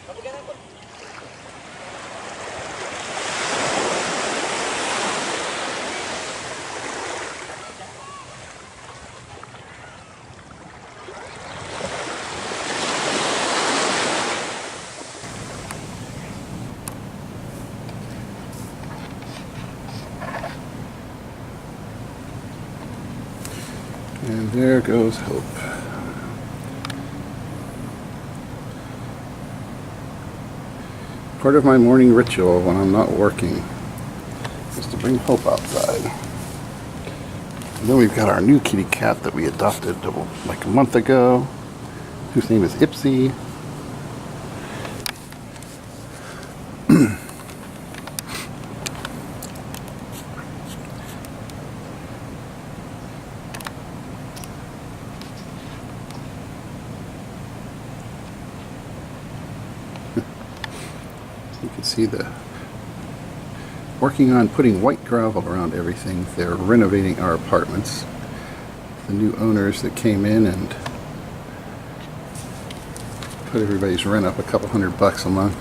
And there goes hope. Part of my morning ritual when I'm not working is to bring Hope outside. And then we've got our new kitty cat that we adopted like a month ago, whose name is Ipsy. You can see working on putting white gravel around everything. They're renovating our apartments. The new owners that came in and put everybody's rent up a couple $100 a month.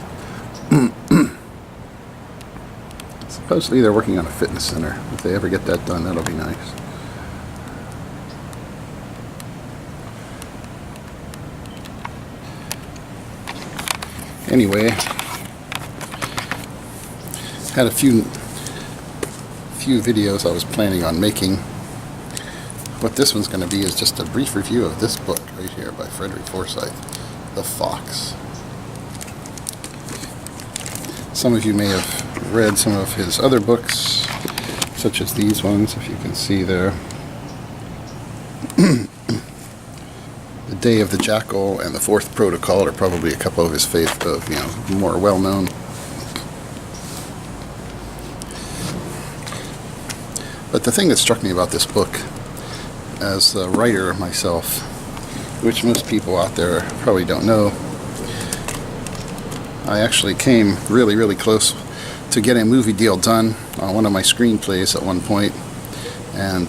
Supposedly they're working on a fitness center. If they ever get that done, that'll be nice. Anyway, had a few videos I was planning on making. What this one's going to be is just a brief review of this book right here by Frederick Forsyth, The Fox. Some of you may have read some of his other books, such as these ones, if you can see there. The Day of the Jackal and The Fourth Protocol are probably a couple of his more well-known. But the thing that struck me about this book, as a writer myself, which most people out there probably don't know, I actually came really, really close to getting a movie deal done on one of my screenplays at one point, and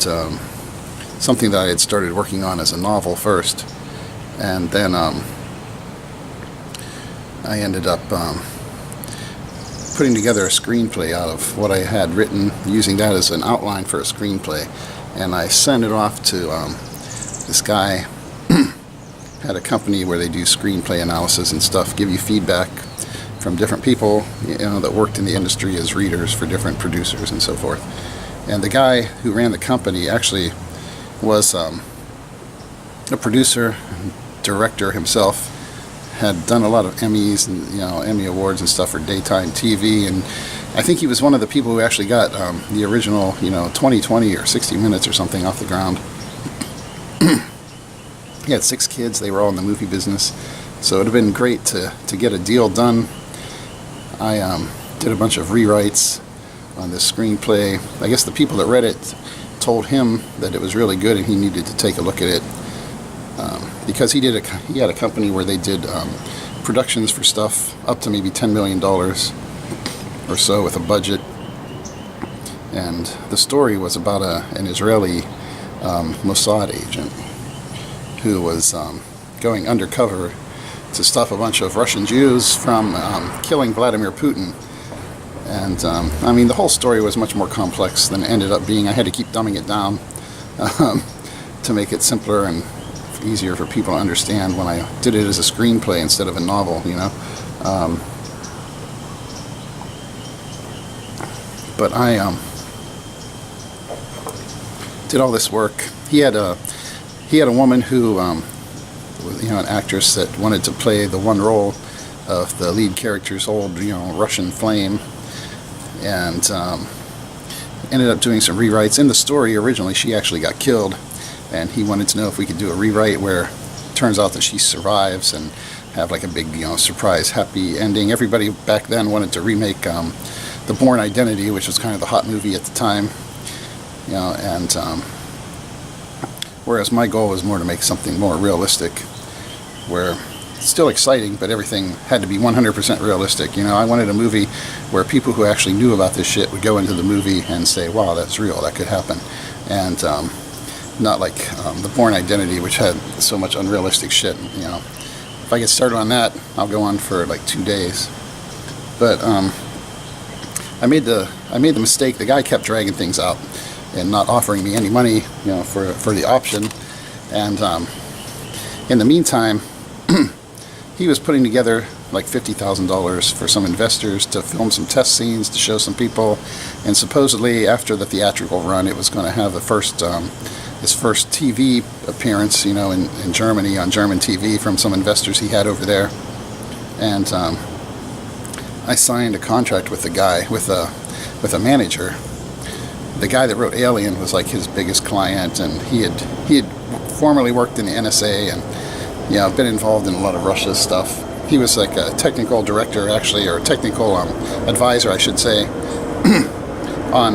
something that I had started working on as a novel first, and then I ended up putting together a screenplay out of what I had written, using that as an outline for a screenplay, and I sent it off to this guy. Had a company where they do screenplay analysis and stuff, give you feedback from different people, that worked in the industry as readers for different producers and so forth. And the guy who ran the company actually was a producer, director himself, had done a lot of Emmys and Emmy awards and stuff for daytime TV, and I think he was one of the people who actually got the original 2020 or 60 Minutes or something off the ground. He had 6 kids. They were all in the movie business, so it would have been great to get a deal done. I did a bunch of rewrites on this screenplay. I guess the people that read it told him that it was really good and he needed to take a look at it, because he had a company where they did productions for stuff up to maybe $10 million or so with a budget. And the story was about an Israeli Mossad agent who was going undercover to stop a bunch of Russian Jews from killing Vladimir Putin. And I mean, the whole story was much more complex than it ended up being. I had to keep dumbing it down to make it simpler and easier for people to understand when I did it as a screenplay instead of a novel, but I did all this work. He had a woman who was an actress that wanted to play the one role of the lead character's old Russian flame, and ended up doing some rewrites. In the story originally she actually got killed, and he wanted to know if we could do a rewrite where it turns out that she survives and have like a big surprise happy ending. Everybody back then wanted to remake The Bourne Identity, which was kind of the hot movie at the time, and whereas my goal was more to make something more realistic, where it's still exciting, but everything had to be 100% realistic. I wanted a movie where people who actually knew about this shit would go into the movie and say, wow, that's real, that could happen. And not like The Bourne Identity, which had so much unrealistic shit, if I get started on that, I'll go on for like 2 days. But I made the mistake. The guy kept dragging things out and not offering me any money, for the option. And in the meantime, he was putting together like $50,000 for some investors to film some test scenes to show some people, and supposedly after the theatrical run, it was going to have the first his first TV appearance, in Germany on German TV from some investors he had over there. And I signed a contract with the guy, with a manager. The guy that wrote Alien was like his biggest client, and he had formerly worked in the NSA and been involved in a lot of Russia stuff. He was like a technical director, actually, or technical advisor, I should say, on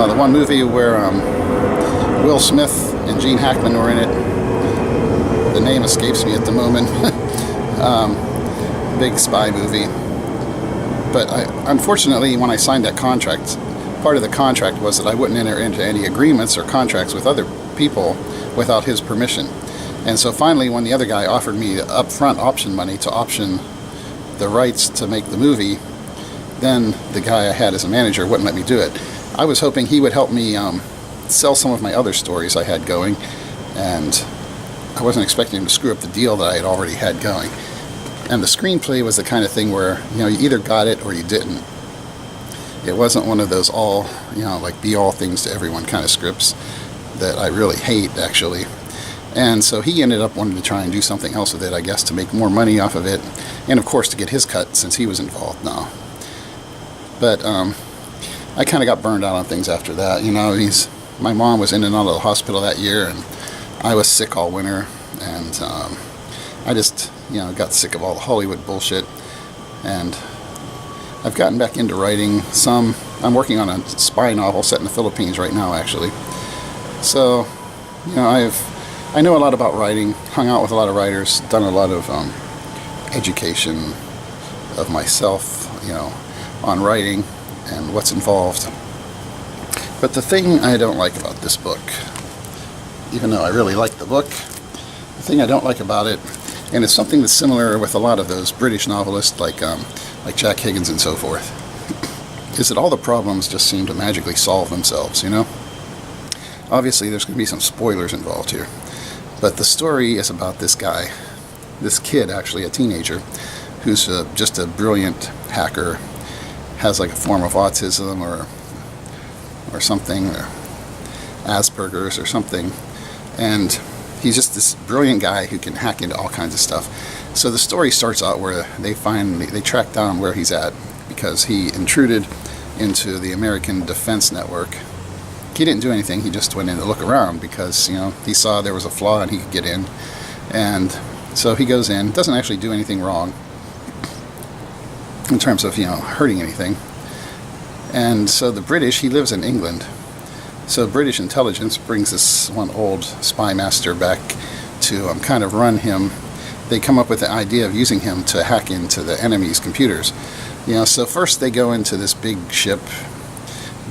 the one movie where Will Smith and Gene Hackman were in it. The name escapes me at the moment. Big spy movie. But unfortunately, when I signed that contract, part of the contract was that I wouldn't enter into any agreements or contracts with other people without his permission. And so finally, when the other guy offered me the upfront option money to option the rights to make the movie, then the guy I had as a manager wouldn't let me do it. I was hoping he would help me sell some of my other stories I had going, and I wasn't expecting him to screw up the deal that I had already had going. And the screenplay was the kind of thing where, you either got it or you didn't. It wasn't one of those all, like be-all things to everyone kind of scripts that I really hate, actually. And so he ended up wanting to try and do something else with it, I guess, to make more money off of it, and of course to get his cut since he was involved now. But I kind of got burned out on things after that. My mom was in and out of the hospital that year, and I was sick all winter, and I just got sick of all the Hollywood bullshit. And I've gotten back into writing some. I'm working on a spy novel set in the Philippines right now, actually. So I know a lot about writing, hung out with a lot of writers, done a lot of education of myself, on writing and what's involved. But the thing I don't like about this book, even though I really like the book, the thing I don't like about it, and it's something that's similar with a lot of those British novelists like Jack Higgins and so forth, is that all the problems just seem to magically solve themselves, Obviously, there's going to be some spoilers involved here. But the story is about this guy, this kid, actually, a teenager, who's just a brilliant hacker, has like a form of autism or something, or Asperger's or something. And he's just this brilliant guy who can hack into all kinds of stuff. So the story starts out where they track down where he's at because he intruded into the American Defense Network. He didn't do anything, he just went in to look around because, he saw there was a flaw and he could get in. And so he goes in, doesn't actually do anything wrong in terms of, hurting anything. And so the British, he lives in England. So British intelligence brings this one old spy master back to kind of run him. They come up with the idea of using him to hack into the enemy's computers. So first they go into this big ship,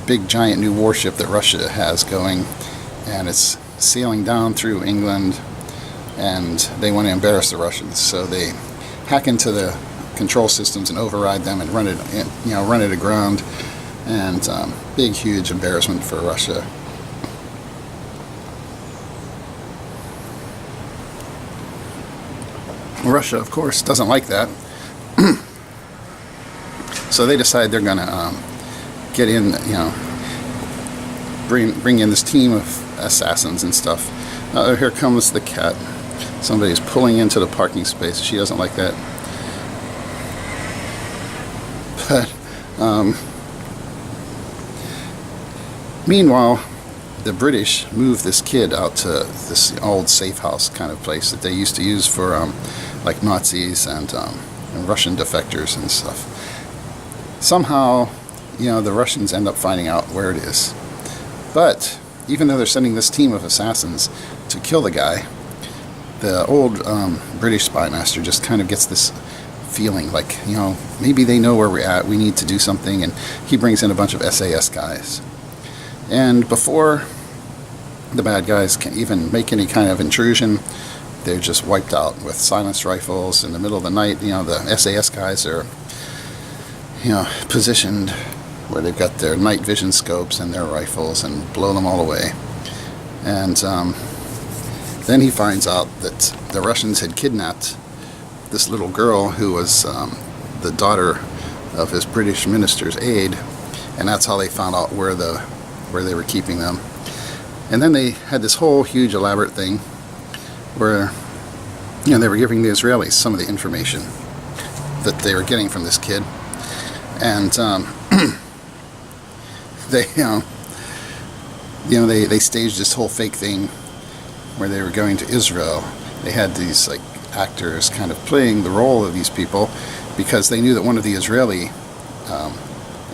big giant new warship that Russia has going, and it's sailing down through England, and they want to embarrass the Russians. So they hack into the control systems and override them and run it aground, and big huge embarrassment for Russia. Russia, of course, doesn't like that. So they decide they're going to get in, bring in this team of assassins and stuff. Here comes the cat. Somebody's pulling into the parking space. She doesn't like that. But meanwhile, the British moved this kid out to this old safe house kind of place that they used to use for like Nazis and Russian defectors and stuff. Somehow, the Russians end up finding out where it is. But even though they're sending this team of assassins to kill the guy, the old British spy master just kind of gets this feeling like, maybe they know where we're at, we need to do something, and he brings in a bunch of SAS guys. And before the bad guys can even make any kind of intrusion, they're just wiped out with silenced rifles in the middle of the night. The SAS guys are, positioned where they've got their night vision scopes and their rifles and blow them all away. And then he finds out that the Russians had kidnapped this little girl who was the daughter of his British minister's aide, and that's how they found out where they were keeping them. And then they had this whole huge elaborate thing where they were giving the Israelis some of the information that they were getting from this kid, and they they staged this whole fake thing where they were going to Israel. They had these like actors kind of playing the role of these people because they knew that one of the Israeli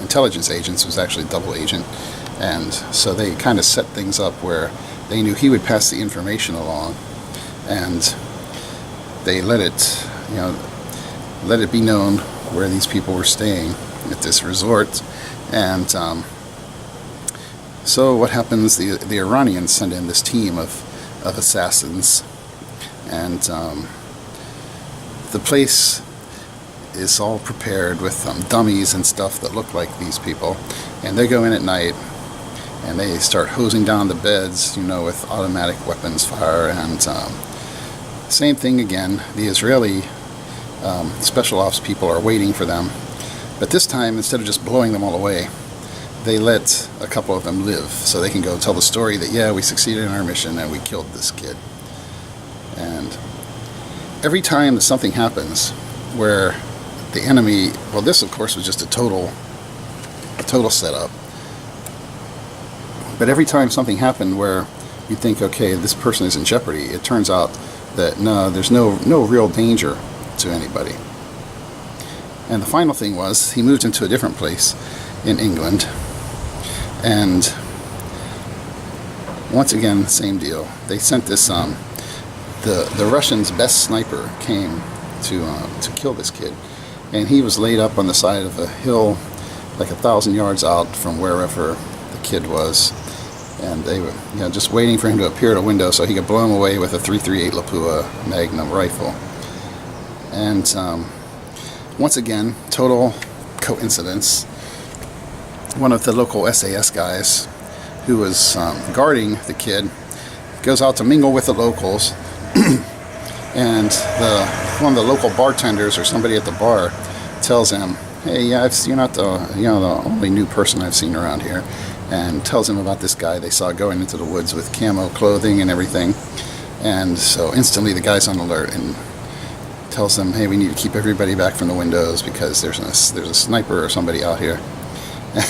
intelligence agents was actually a double agent, and so they kind of set things up where they knew he would pass the information along, and they let it be known where these people were staying at this resort. And so what happens, the Iranians send in this team of assassins, and the place is all prepared with dummies and stuff that look like these people, and they go in at night and they start hosing down the beds, with automatic weapons fire. And same thing again, the Israeli special ops people are waiting for them, but this time, instead of just blowing them all away, they let a couple of them live so they can go tell the story that, yeah, we succeeded in our mission and we killed this kid. And every time that something happens where the enemy, well, this of course was just a total setup, but every time something happened where you think, okay, this person is in jeopardy, it turns out that no, there's no real danger to anybody. And the final thing was, he moved into a different place in England, and once again, same deal. They sent this, the Russians' best sniper came to kill this kid, and he was laid up on the side of a hill like 1,000 yards out from wherever the kid was, and they were just waiting for him to appear at a window so he could blow him away with a .338 Lapua Magnum rifle. And once again, total coincidence. One of the local SAS guys who was guarding the kid goes out to mingle with the locals, and one of the local bartenders or somebody at the bar tells him, "Hey, yeah, you're not the only new person I've seen around here," and tells him about this guy they saw going into the woods with camo clothing and everything. And so instantly the guy's on alert and tells them, "Hey, we need to keep everybody back from the windows because there's a sniper or somebody out here."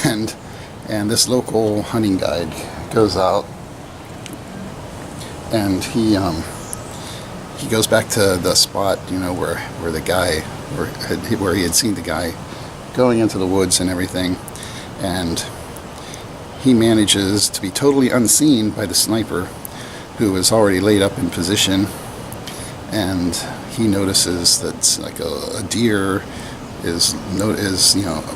And this local hunting guide goes out, and he goes back to the spot, where the guy, where he had seen the guy going into the woods and everything, and he manages to be totally unseen by the sniper, who is already laid up in position, and he notices that like a deer is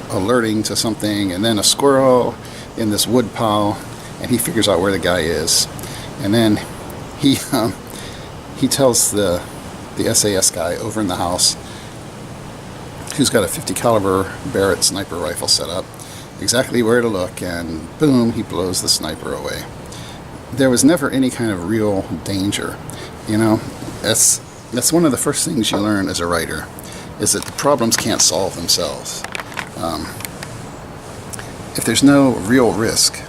alerting to something, and then a squirrel in this wood pile, and he figures out where the guy is, and then he tells the SAS guy over in the house, who's got a .50 caliber Barrett sniper rifle set up, exactly where to look, and boom, he blows the sniper away. There was never any kind of real danger. That's one of the first things you learn as a writer, is that the problems can't solve themselves. If there's no real risk,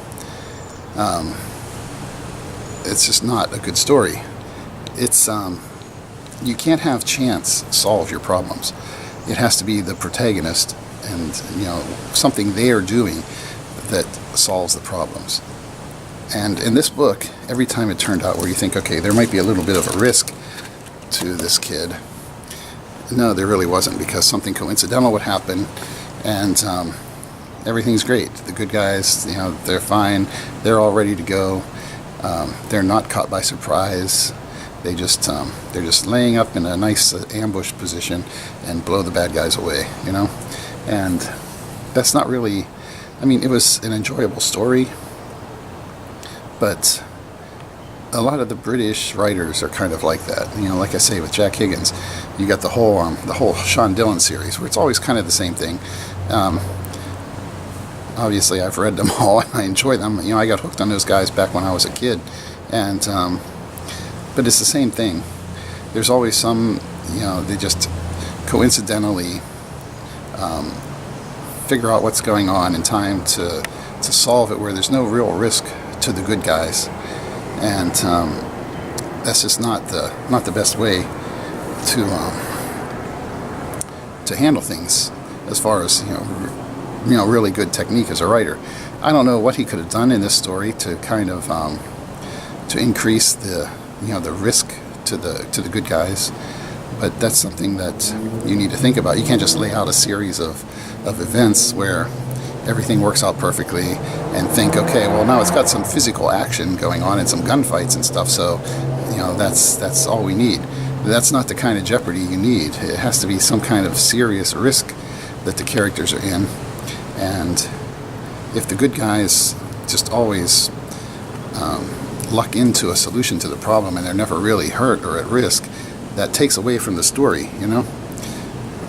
it's just not a good story. It's you can't have chance solve your problems. It has to be the protagonist and something they are doing that solves the problems. And in this book, every time it turned out where you think, okay, there might be a little bit of a risk to this kid, no, there really wasn't, because something coincidental would happen, and everything's great. The good guys, they're fine. They're all ready to go. They're not caught by surprise. They're just laying up in a nice ambush position and blow the bad guys away, And that's not really, it was an enjoyable story, but a lot of the British writers are kind of like that. You know, like I say with Jack Higgins, you got the whole Sean Dillon series where it's always kind of the same thing. Obviously, I've read them all and I enjoy them. You know, I got hooked on those guys back when I was a kid, and but it's the same thing. There's always some, you know, they just coincidentally figure out what's going on in time to solve it, where there's no real risk to the good guys, and that's just not the best way to handle things as far as you know really good technique as a writer. I don't know what he could have done in this story to kind of to increase the the risk to the good guys, but that's something that you need to think about. You can't just lay out a series of events where everything works out perfectly and think, okay, well now it's got some physical action going on and some gunfights and stuff, so that's all we need. That's not the kind of jeopardy you need. It has to be some kind of serious risk that the characters are in, and if the good guys just always luck into a solution to the problem and they're never really hurt or at risk, that takes away from the story,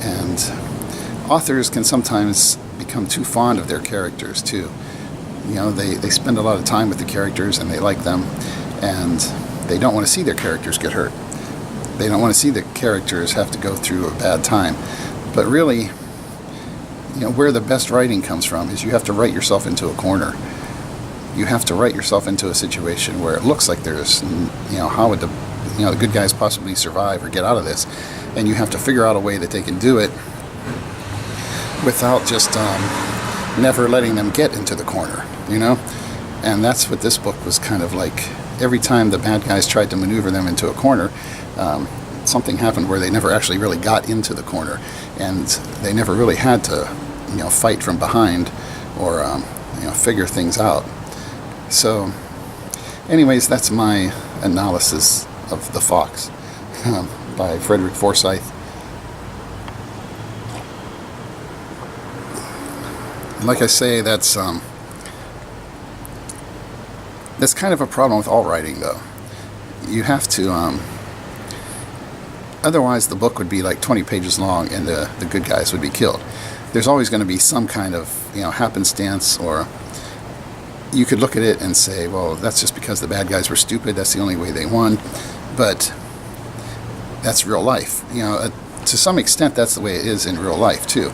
and authors can sometimes become too fond of their characters too. They spend a lot of time with the characters and they like them, and they don't want to see their characters get hurt. They don't want to see the characters have to go through a bad time. But really, where the best writing comes from is you have to write yourself into a corner. You have to write yourself into a situation where it looks like there's, how would the good guys possibly survive or get out of this? And you have to figure out a way that they can do it without just never letting them get into the corner, And that's what this book was kind of like. Every time the bad guys tried to maneuver them into a corner, something happened where they never actually really got into the corner, and they never really had to, fight from behind or, figure things out. So, anyways, that's my analysis of The Fox by Frederick Forsyth. Like I say, that's kind of a problem with all writing, though. You have to, otherwise the book would be like 20 pages long and the good guys would be killed. There's always going to be some kind of, happenstance, or you could look at it and say, well, that's just because the bad guys were stupid, that's the only way they won. But that's real life. To some extent, that's the way it is in real life, too.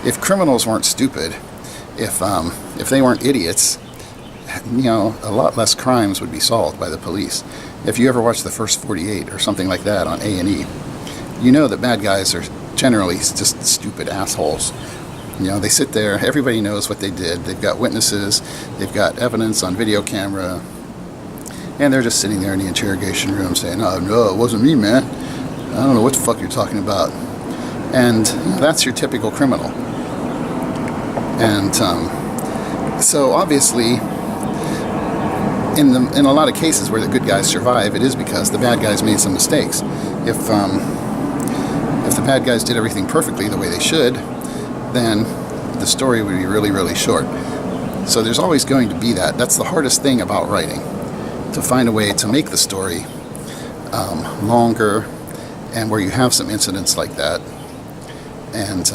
If criminals weren't stupid, if they weren't idiots, a lot less crimes would be solved by the police. If you ever watch The First 48 or something like that on A&E, you know that bad guys are generally just stupid assholes. They sit there, everybody knows what they did, they've got witnesses, they've got evidence on video camera, and they're just sitting there in the interrogation room saying, oh, no, it wasn't me, man. I don't know what the fuck you're talking about. And that's your typical criminal. And so obviously, in a lot of cases where the good guys survive, it is because the bad guys made some mistakes. If the bad guys did everything perfectly the way they should, then the story would be really, really short. So there's always going to be that. That's the hardest thing about writing, to find a way to make the story longer, and where you have some incidents like that, and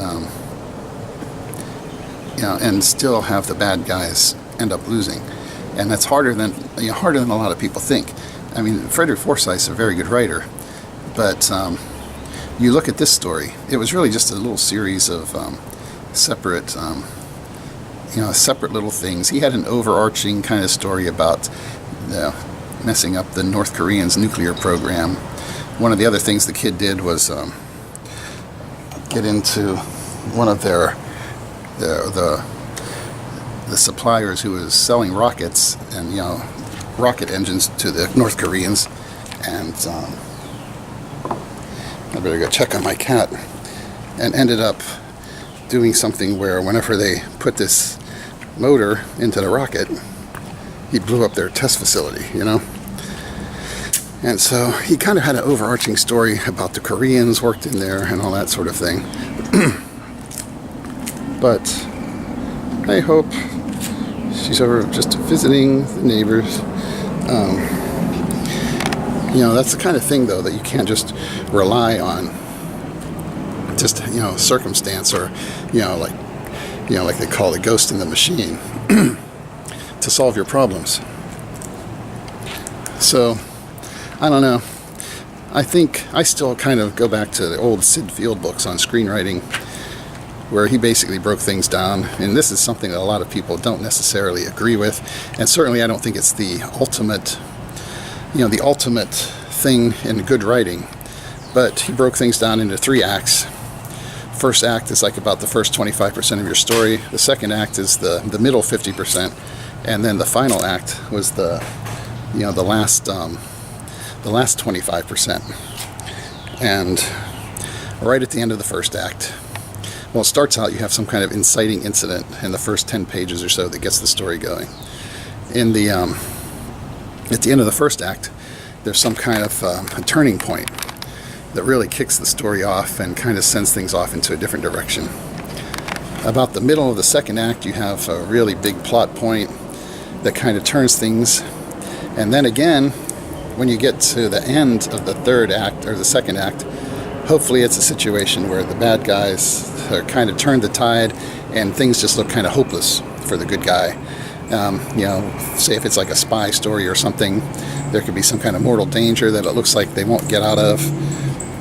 and still have the bad guys end up losing. And that's harder than a lot of people think. I mean, Frederick Forsyth's a very good writer, but you look at this story, it was really just a little series of separate little things. He had an overarching kind of story about messing up the North Koreans' nuclear program. One of the other things the kid did was get into one of the suppliers who was selling rockets and rocket engines to the North Koreans, and I better go check on my cat, and ended up doing something where whenever they put this motor into the rocket, he blew up their test facility, And so he kind of had an overarching story about the Koreans worked in there and all that sort of thing. But I hope she's over just visiting the neighbors. That's the kind of thing, though, that you can't just rely on just, circumstance, or, like they call the ghost in the machine to solve your problems. So, I don't know. I think I still kind of go back to the old Sid Field books on screenwriting, where he basically broke things down. And this is something that a lot of people don't necessarily agree with. And certainly I don't think it's the ultimate thing in good writing. But he broke things down into 3 acts. First act is like about the first 25% of your story. The second act is the middle 50%. And then the final act was the last 25%. And right at the end of the first act, well, it starts out, you have some kind of inciting incident in the first 10 pages or so that gets the story going. At the end of the first act, there's some kind of a turning point that really kicks the story off and kind of sends things off into a different direction. About the middle of the second act, you have a really big plot point that kind of turns things. And then again, when you get to the end of the third act, or the second act, hopefully it's a situation where the bad guys are kind of turned the tide and things just look kind of hopeless for the good guy. Say if it's like a spy story or something, there could be some kind of mortal danger that it looks like they won't get out of.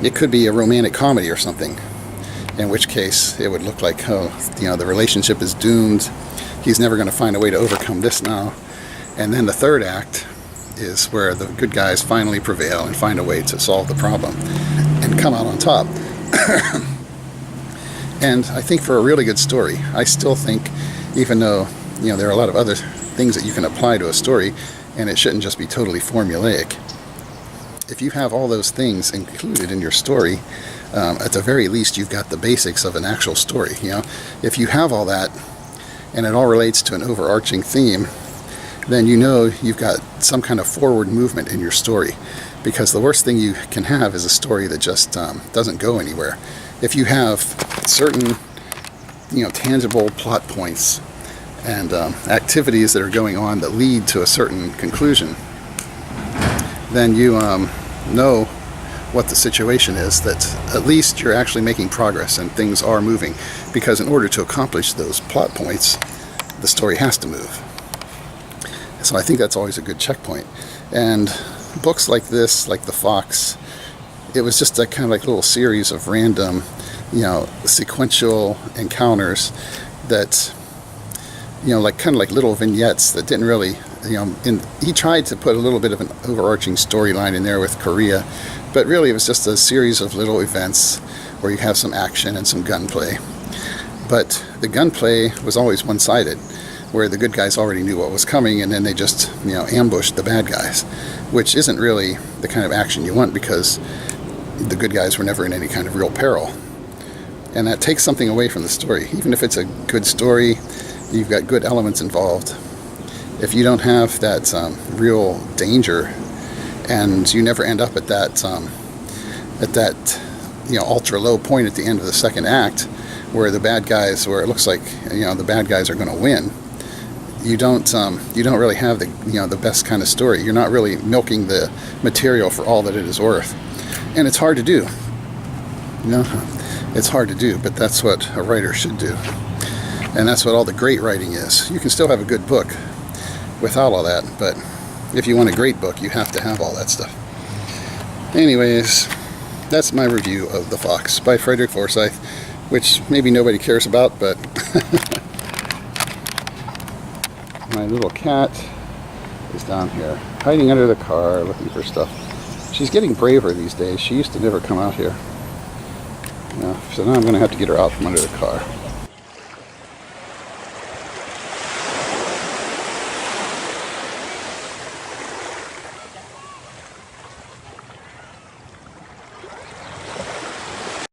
It could be a romantic comedy or something, in which case it would look like, the relationship is doomed. He's never going to find a way to overcome this now. And then the third act is where the good guys finally prevail and find a way to solve the problem and come out on top. And I think for a really good story, I still think, even though there are a lot of other things that you can apply to a story, and it shouldn't just be totally formulaic, if you have all those things included in your story, at the very least you've got the basics of an actual story. If you have all that and it all relates to an overarching theme, then you've got some kind of forward movement in your story. Because the worst thing you can have is a story that just doesn't go anywhere. If you have certain tangible plot points and activities that are going on that lead to a certain conclusion, then you know what the situation is, that at least you're actually making progress and things are moving. Because in order to accomplish those plot points, the story has to move. So I think that's always a good checkpoint. And books like this, like The Fox, it was just a kind of like little series of random, sequential encounters that, kind of like little vignettes that didn't really, he tried to put a little bit of an overarching storyline in there with Korea, but really it was just a series of little events where you have some action and some gunplay. But the gunplay was always one-sided, where the good guys already knew what was coming, and then they just, ambushed the bad guys, which isn't really the kind of action you want, because the good guys were never in any kind of real peril. And that takes something away from the story. Even if it's a good story, you've got good elements involved. If you don't have that real danger, and you never end up at that ultra low point at the end of the second act, where the bad guys, where it looks like the bad guys are going to win, you don't really have the best kind of story. You're not really milking the material for all that it is worth, and it's hard to do. It's hard to do, but that's what a writer should do, and that's what all the great writing is. You can still have a good book without all that, but if you want a great book, you have to have all that stuff. Anyways, that's my review of The Fox by Frederick Forsyth, which maybe nobody cares about, but my little cat is down here, hiding under the car, looking for stuff. She's getting braver these days. She used to never come out here. So now I'm going to have to get her out from under the car.